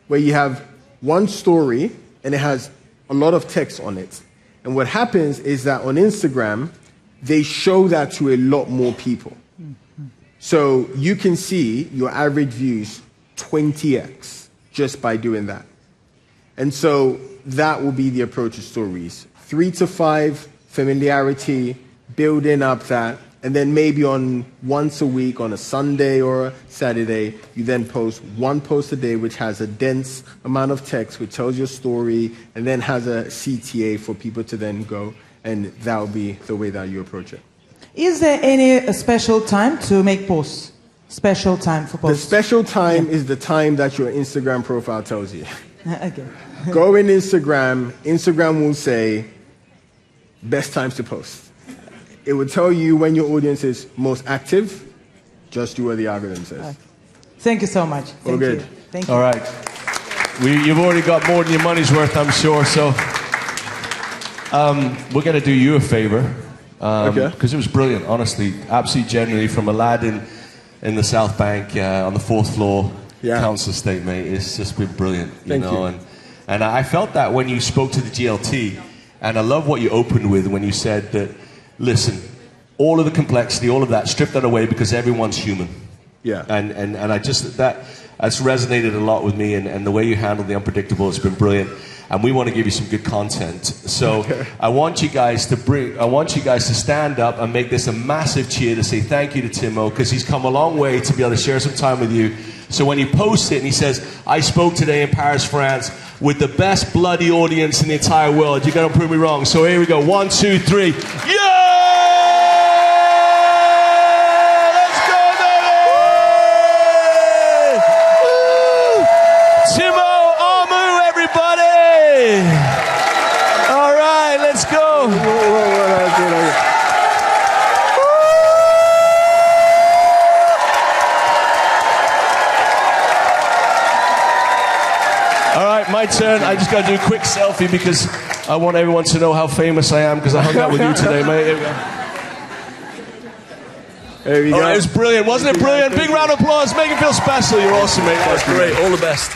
where you have one story and it has a lot of text on it. And what happens is that on Instagram, they show that to a lot more people. So you can see your average views 20x just by doing that. And so that will be the approach to stories. 3 to 5, familiarity, building up that, and then maybe on once a week, on a Sunday or a Saturday, you then post one post a day which has a dense amount of text which tells your story and then has a CTA for people to then go, and that will be the way that you approach it. Is there any special time to make posts? Special time for The posts? special time is the time that your Instagram profile tells you. Okay. Go in Instagram, Instagram will say best times to post. It will tell you when your audience is most active. Just do what the algorithm says. Thank you so much. Thank good. you. Thank you. All right. You've already got more than your money's worth, I'm sure. So we're going to do you a favor. Okay. Because it was brilliant, honestly. Absolutely genuinely, from a lad in the South Bank on the 4th floor council estate, mate. It's just been brilliant. Thank you. And I felt that when you spoke to the GLT, and I love what you opened with when you said that, listen, all of the complexity, all of that, strip that away because everyone's human. Yeah. And I just, that's resonated a lot with me, and the way you handle the unpredictable has been brilliant. And we want to give you some good content. So I want you guys to stand up and make this a massive cheer to say thank you to Timo, because he's come a long way to be able to share some time with you. So when you post it and he says, I spoke today in Paris, France, with the best bloody audience in the entire world, you're going to prove me wrong. So here we go. 1, 2, 3. Yeah! All right, let's go. All right, my turn. I just got to do a quick selfie because I want everyone to know how famous I am because I hung out with you today, mate. Here we go. There we go. All right, it was brilliant. Wasn't it brilliant? Big round of applause. Make it feel special. You're awesome, mate. That was great. All the best.